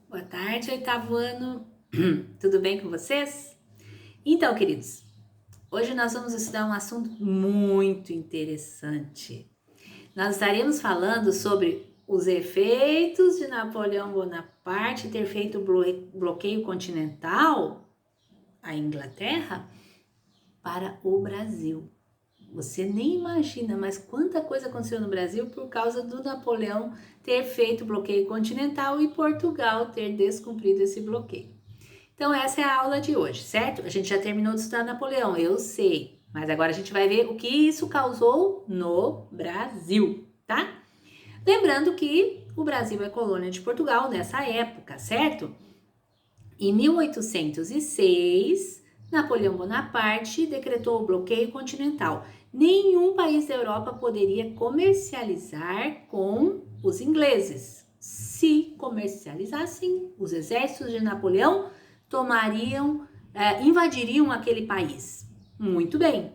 Boa tarde, oitavo ano. Tudo bem com vocês? Então, queridos, hoje nós vamos estudar um assunto muito interessante. Nós estaremos falando sobre os efeitos de Napoleão Bonaparte ter feito o bloqueio continental à Inglaterra para o Brasil. Você nem imagina, mas quanta coisa aconteceu no Brasil por causa do Napoleão ter feito o bloqueio continental e Portugal ter descumprido esse bloqueio. Então essa é a aula de hoje, certo? A gente já terminou de estudar Napoleão, eu sei, mas agora a gente vai ver o que isso causou no Brasil, tá? Lembrando que o Brasil é colônia de Portugal nessa época, certo? Em 1806, Napoleão Bonaparte decretou o bloqueio continental. Nenhum país da Europa poderia comercializar com os ingleses. Se comercializassem, os exércitos de Napoleão invadiriam aquele país. Muito bem.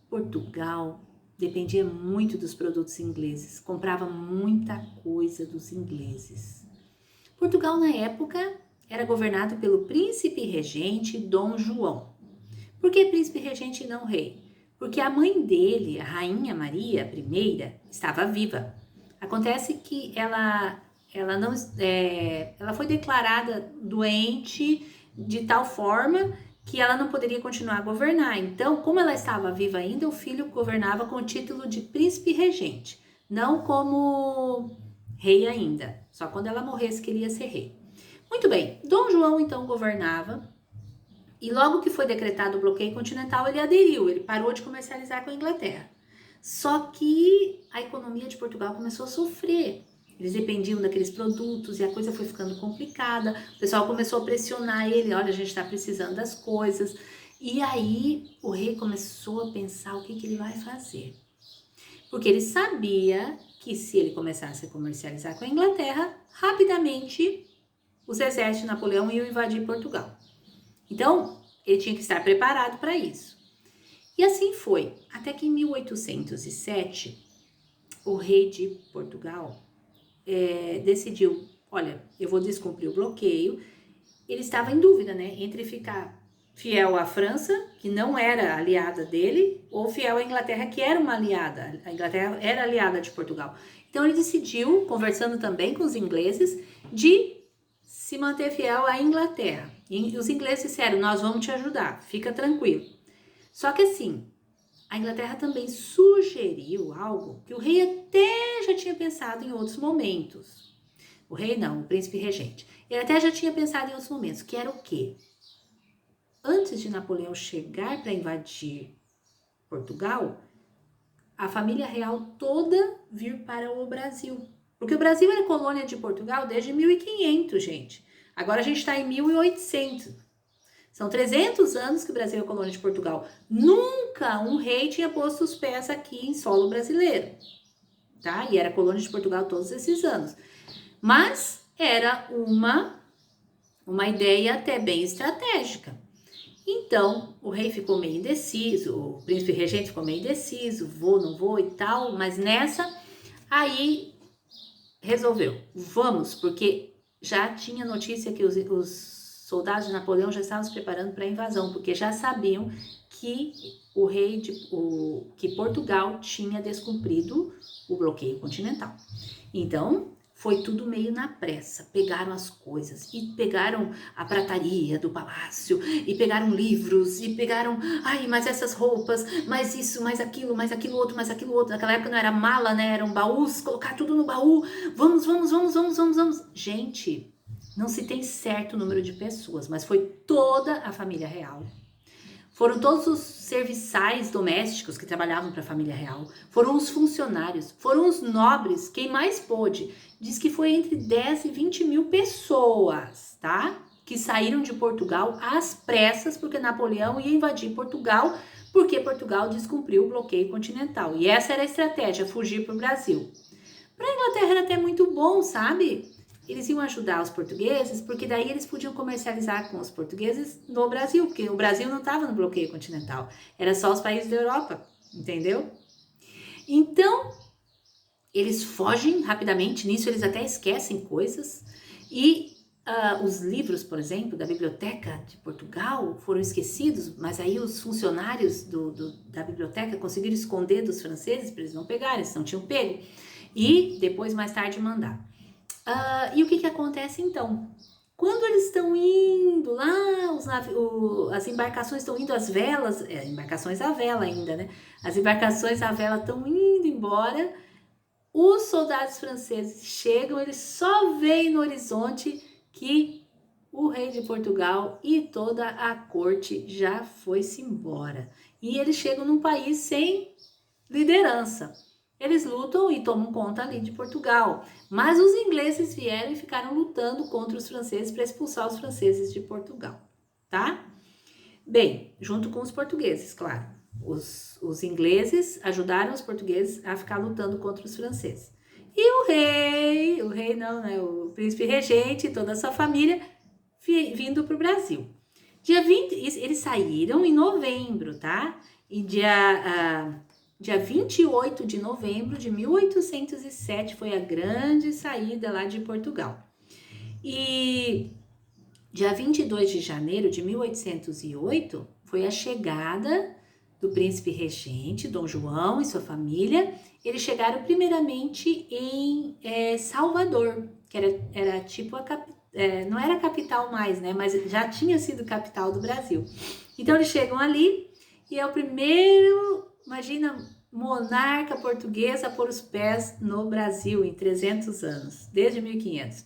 Portugal dependia muito dos produtos ingleses, comprava muita coisa dos ingleses. Portugal, na época, era governado pelo príncipe regente Dom João. Por que príncipe regente e não rei? Porque a mãe dele, a rainha Maria I, estava viva. Acontece que ela foi declarada doente de tal forma que ela não poderia continuar a governar. Então, como ela estava viva ainda, o filho governava com o título de príncipe regente, não como rei ainda. Só quando ela morresse que ele ia ser rei. Muito bem, Dom João então governava e logo que foi decretado o bloqueio continental, ele aderiu, ele parou de comercializar com a Inglaterra. Só que a economia de Portugal começou a sofrer. Eles dependiam daqueles produtos e a coisa foi ficando complicada. O pessoal começou a pressionar ele, olha, a gente está precisando das coisas. E aí o rei começou a pensar o que ele vai fazer. Porque ele sabia que se ele começasse a comercializar com a Inglaterra, rapidamente os exércitos de Napoleão iam invadir Portugal. Então, ele tinha que estar preparado para isso. E assim foi, até que em 1807, o rei de Portugal decidiu, olha, eu vou descumprir o bloqueio. Ele estava em dúvida, né, entre ficar fiel à França, que não era aliada dele, ou fiel à Inglaterra, que era uma aliada. A Inglaterra era aliada de Portugal. Então, ele decidiu, conversando também com os ingleses, de se manter fiel à Inglaterra. E os ingleses disseram, nós vamos te ajudar, fica tranquilo. Só que assim, a Inglaterra também sugeriu algo que o rei até já tinha pensado em outros momentos. O rei não, o príncipe regente. Ele até já tinha pensado em outros momentos, que era o quê? Antes de Napoleão chegar para invadir Portugal, a família real toda vir para o Brasil. Porque o Brasil era colônia de Portugal desde 1500, gente. Agora a gente está em 1800. São 300 anos que o Brasil é colônia de Portugal. Nunca um rei tinha posto os pés aqui em solo brasileiro, tá? E era colônia de Portugal todos esses anos. Mas era uma ideia até bem estratégica. Então, o rei ficou meio indeciso, o príncipe regente ficou meio indeciso, vou, não vou e tal, mas nessa, aí resolveu, vamos, porque já tinha notícia que os soldados de Napoleão já estavam se preparando para a invasão, porque já sabiam que que Portugal tinha descumprido o bloqueio continental. Então, foi tudo meio na pressa, pegaram as coisas e pegaram a prataria do palácio e pegaram livros e pegaram, ai, mas essas roupas, mais isso, mais aquilo outro, mais aquilo outro. Naquela época não era mala, né? Eram baús, colocar tudo no baú. Vamos. Gente, não se tem certo número de pessoas, mas foi toda a família real. Foram todos os serviçais domésticos que trabalhavam para a família real, foram os funcionários, foram os nobres, quem mais pôde. Diz que foi entre 10 e 20 mil pessoas, tá? Que saíram de Portugal às pressas porque Napoleão ia invadir Portugal, porque Portugal descumpriu o bloqueio continental. E essa era a estratégia, fugir para o Brasil. Para a Inglaterra era até muito bom, sabe? Eles iam ajudar os portugueses, porque daí eles podiam comercializar com os portugueses no Brasil, porque o Brasil não estava no bloqueio continental, era só os países da Europa, entendeu? Então, eles fogem rapidamente, nisso eles até esquecem coisas, e os livros, por exemplo, da Biblioteca de Portugal foram esquecidos, mas aí os funcionários da biblioteca conseguiram esconder dos franceses para eles não pegarem, eles não tinham pego, e depois, mais tarde, mandar. E o que acontece então? Quando eles estão indo lá, as embarcações estão indo, as velas, embarcações à vela ainda, né? As embarcações à vela estão indo embora, os soldados franceses chegam, eles só veem no horizonte que o rei de Portugal e toda a corte já foi-se embora. E eles chegam num país sem liderança. Eles lutam e tomam conta ali de Portugal. Mas os ingleses vieram e ficaram lutando contra os franceses para expulsar os franceses de Portugal, tá? Bem, junto com os portugueses, claro. Os ingleses ajudaram os portugueses a ficar lutando contra os franceses. E o rei não, né? O príncipe regente e toda a sua família vindo para o Brasil. Dia 20, eles saíram em novembro, tá? E dia 28 de novembro de 1807 foi a grande saída lá de Portugal. E dia 22 de janeiro de 1808 foi a chegada do príncipe regente, Dom João e sua família. Eles chegaram primeiramente em Salvador, que era tipo não era capital mais, né? Mas já tinha sido capital do Brasil. Então eles chegam ali e é o primeiro, imagina, monarca português a pôr os pés no Brasil em 300 anos, desde 1500.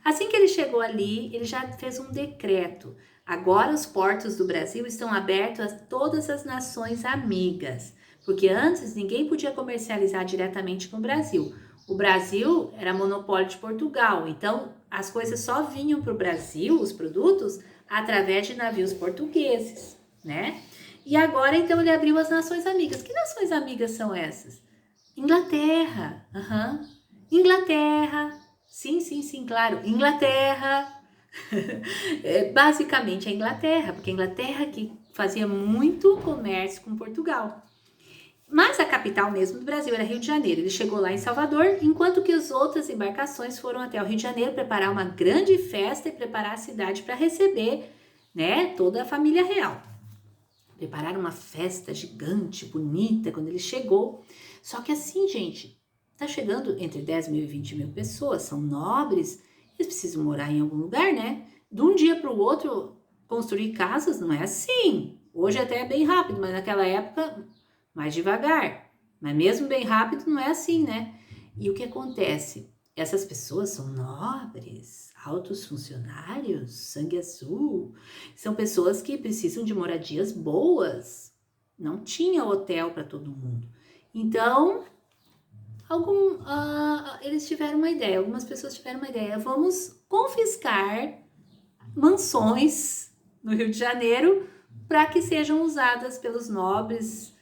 Assim que ele chegou ali, ele já fez um decreto. Agora os portos do Brasil estão abertos a todas as nações amigas, porque antes ninguém podia comercializar diretamente com o Brasil. O Brasil era monopólio de Portugal, então as coisas só vinham para o Brasil, os produtos, através de navios portugueses, né? E agora então ele abriu as nações amigas. Que nações amigas são essas? Inglaterra, Inglaterra, sim, claro, Inglaterra. Basicamente a Inglaterra, porque a Inglaterra que fazia muito comércio com Portugal. Mas a capital mesmo do Brasil era Rio de Janeiro. Ele chegou lá em Salvador, enquanto que as outras embarcações foram até o Rio de Janeiro preparar uma grande festa e preparar a cidade para receber, né, toda a família real. Prepararam uma festa gigante, bonita, quando ele chegou. Só que assim, gente, tá chegando entre 10 mil e 20 mil pessoas, são nobres, eles precisam morar em algum lugar, né? De um dia para o outro, construir casas não é assim. Hoje até é bem rápido, mas naquela época, mais devagar. Mas mesmo bem rápido, não é assim, né? E o que acontece? Essas pessoas são nobres, altos funcionários, sangue azul. São pessoas que precisam de moradias boas. Não tinha hotel para todo mundo. Então, eles tiveram uma ideia, algumas pessoas tiveram uma ideia. Vamos confiscar mansões no Rio de Janeiro para que sejam usadas pelos nobres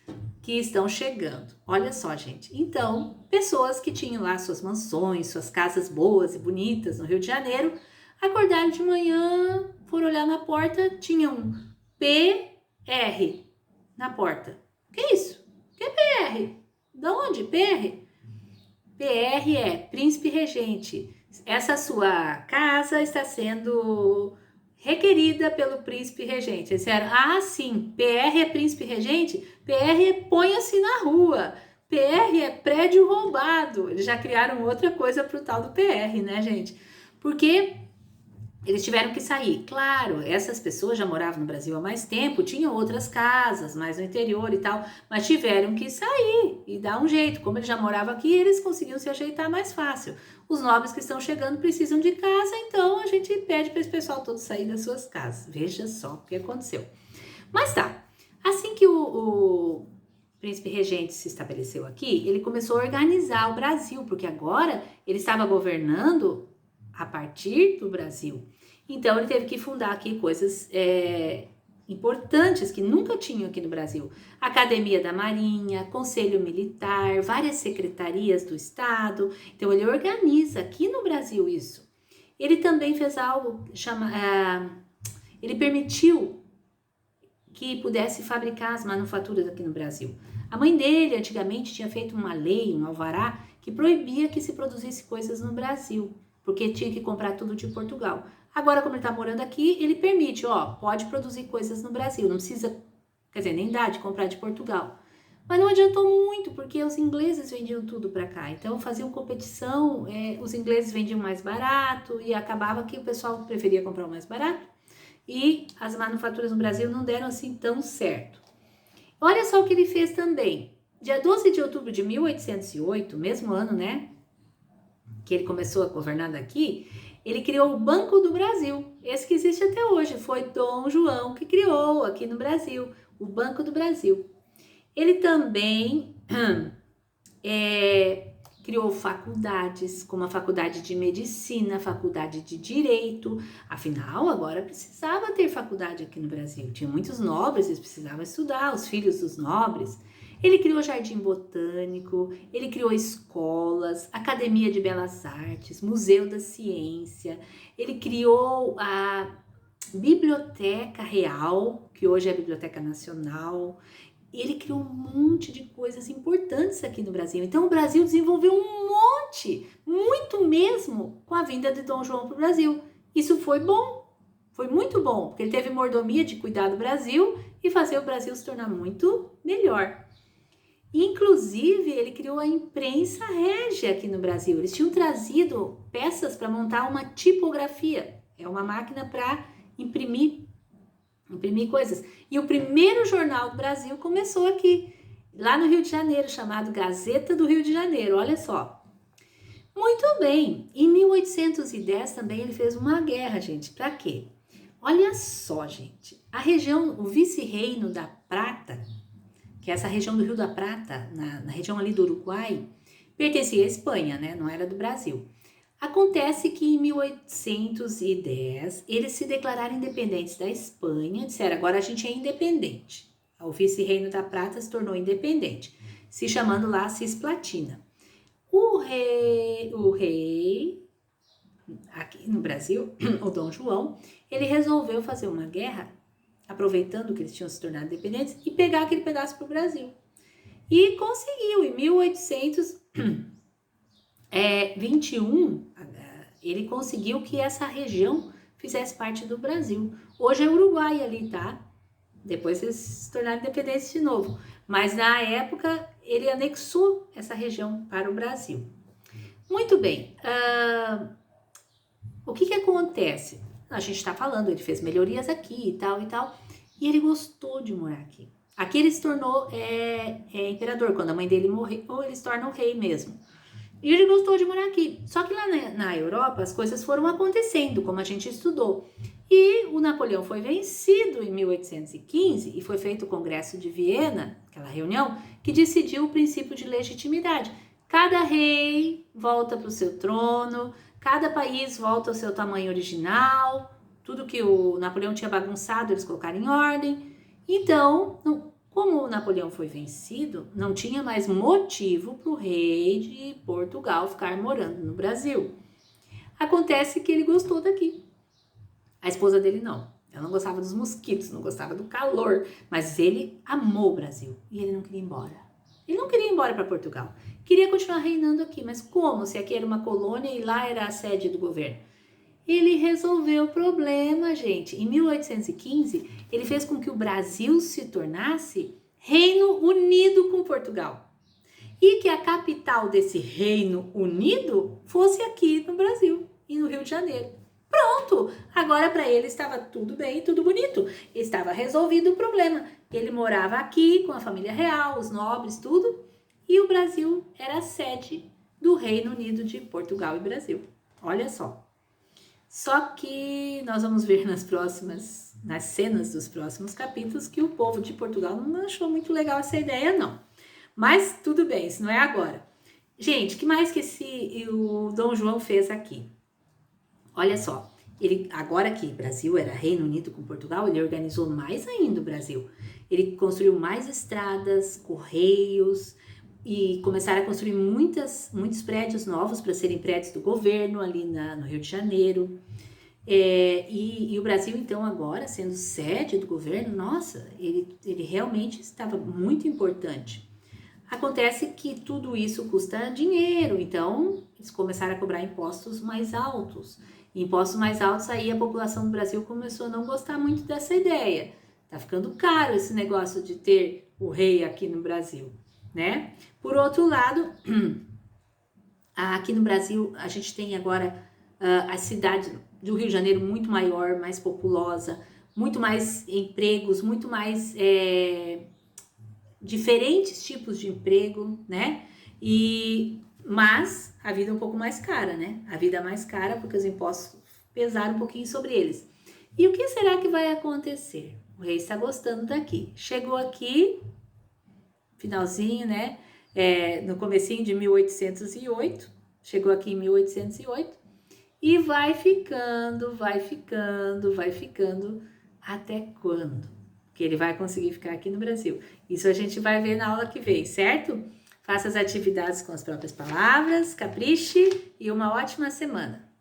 que estão chegando. Olha só, gente. Então, pessoas que tinham lá suas mansões, suas casas boas e bonitas no Rio de Janeiro, acordaram de manhã, foram olhar na porta, tinha um PR na porta. Que é isso? Que é PR? Da onde? PR? PR é Príncipe Regente. Essa sua casa está sendo requerida pelo Príncipe Regente. Eles disseram, sim, PR é Príncipe Regente? PR é ponha-se na rua. PR é prédio roubado. Eles já criaram outra coisa para o tal do PR, né, gente? Porque eles tiveram que sair. Claro, essas pessoas já moravam no Brasil há mais tempo, tinham outras casas, mais no interior e tal, mas tiveram que sair e dar um jeito. Como eles já moravam aqui, eles conseguiam se ajeitar mais fácil. Os nobres que estão chegando precisam de casa, então a gente pede para esse pessoal todo sair das suas casas. Veja só o que aconteceu. Mas tá, assim que o príncipe regente se estabeleceu aqui, ele começou a organizar o Brasil, porque agora ele estava governando a partir do Brasil. Então ele teve que fundar aqui coisas importantes que nunca tinham aqui no Brasil. Academia da Marinha, Conselho Militar, várias secretarias do Estado. Então ele organiza aqui no Brasil isso. Ele também fez algo, ele permitiu que pudesse fabricar as manufaturas aqui no Brasil. A mãe dele antigamente tinha feito uma lei, um alvará, que proibia que se produzisse coisas no Brasil, porque tinha que comprar tudo de Portugal. Agora, como ele está morando aqui, ele permite, ó, pode produzir coisas no Brasil, não precisa, quer dizer, nem dá de comprar de Portugal. Mas não adiantou muito, porque os ingleses vendiam tudo para cá. Então, faziam competição, os ingleses vendiam mais barato e acabava que o pessoal preferia comprar o mais barato. E as manufaturas no Brasil não deram assim tão certo. Olha só o que ele fez também. Dia 12 de outubro de 1808, mesmo ano, né, que ele começou a governar daqui, ele criou o Banco do Brasil. Esse que existe até hoje. Foi Dom João que criou aqui no Brasil, o Banco do Brasil. Ele também criou faculdades, como a faculdade de medicina, a faculdade de direito. Afinal, agora precisava ter faculdade aqui no Brasil. Tinha muitos nobres, eles precisavam estudar, os filhos dos nobres. Ele criou jardim botânico, ele criou escolas, academia de belas artes, museu da ciência. Ele criou a Biblioteca Real, que hoje é a Biblioteca Nacional. Ele criou um monte de coisas importantes aqui no Brasil. Então, o Brasil desenvolveu um monte, muito mesmo, com a vinda de Dom João para o Brasil. Isso foi bom, foi muito bom, porque ele teve mordomia de cuidar do Brasil e fazer o Brasil se tornar muito melhor. Inclusive, ele criou a imprensa régia aqui no Brasil. Eles tinham trazido peças para montar uma tipografia. É uma máquina para imprimir coisas. E o primeiro jornal do Brasil começou aqui, lá no Rio de Janeiro, chamado Gazeta do Rio de Janeiro. Olha só. Muito bem. Em 1810 também ele fez uma guerra, gente. Para quê? Olha só, gente. A região, o vice-reino da Prata, que é essa região do Rio da Prata, na região ali do Uruguai, pertencia à Espanha, né? Não era do Brasil. Acontece que em 1810 eles se declararam independentes da Espanha, disseram agora a gente é independente. O vice-reino da Prata se tornou independente, se chamando lá Cisplatina. O rei, aqui no Brasil, o Dom João, ele resolveu fazer uma guerra, aproveitando que eles tinham se tornado independentes, e pegar aquele pedaço para o Brasil. E conseguiu, em 1821, ele conseguiu que essa região fizesse parte do Brasil. Hoje é Uruguai ali, tá? Depois eles se tornaram independentes de novo. Mas na época ele anexou essa região para o Brasil. Muito bem. O que acontece? A gente está falando, ele fez melhorias aqui e tal. E ele gostou de morar aqui. Aqui ele se tornou imperador. Quando a mãe dele morreu, ele se torna o rei mesmo. E ele gostou de morar aqui. Só que lá na Europa as coisas foram acontecendo, como a gente estudou. E o Napoleão foi vencido em 1815 e foi feito o Congresso de Viena, aquela reunião, que decidiu o princípio de legitimidade. Cada rei volta para o seu trono, cada país volta ao seu tamanho original, tudo que o Napoleão tinha bagunçado eles colocaram em ordem. Então, como o Napoleão foi vencido, não tinha mais motivo para o rei de Portugal ficar morando no Brasil. Acontece que ele gostou daqui. A esposa dele não. Ela não gostava dos mosquitos, não gostava do calor, mas ele amou o Brasil e ele não queria ir embora. Ele não queria ir embora para Portugal. Queria continuar reinando aqui, mas como? Se aqui era uma colônia e lá era a sede do governo. Ele resolveu o problema, gente. Em 1815, ele fez com que o Brasil se tornasse Reino Unido com Portugal. E que a capital desse Reino Unido fosse aqui no Brasil e no Rio de Janeiro. Pronto! Agora para ele estava tudo bem, tudo bonito. Estava resolvido o problema. Ele morava aqui com a família real, os nobres, tudo. E o Brasil era a sede do Reino Unido de Portugal e Brasil. Olha só. Só que nós vamos ver nas cenas dos próximos capítulos que o povo de Portugal não achou muito legal essa ideia, não. Mas tudo bem, isso não é agora. Gente, o que mais que o Dom João fez aqui? Olha só, ele agora que o Brasil era Reino Unido com Portugal, ele organizou mais ainda o Brasil. Ele construiu mais estradas, correios e começaram a construir muitos prédios novos para serem prédios do governo ali no Rio de Janeiro. E o Brasil, então, agora, sendo sede do governo, nossa, ele realmente estava muito importante. Acontece que tudo isso custa dinheiro, então eles começaram a cobrar impostos mais altos. Impostos mais altos, aí a população do Brasil começou a não gostar muito dessa ideia. Tá ficando caro esse negócio de ter o rei aqui no Brasil, né? Por outro lado, aqui no Brasil a gente tem agora a cidade do Rio de Janeiro muito maior, mais populosa, muito mais empregos, muito mais diferentes tipos de emprego, né? Mas a vida é um pouco mais cara, né? A vida é mais cara porque os impostos pesaram um pouquinho sobre eles. E o que será que vai acontecer? O rei está gostando daqui. Chegou aqui, finalzinho, né? No comecinho de 1808, chegou aqui em 1808 e vai ficando, até quando? Que ele vai conseguir ficar aqui no Brasil. Isso a gente vai ver na aula que vem, certo? Faça as atividades com as próprias palavras, capriche e uma ótima semana!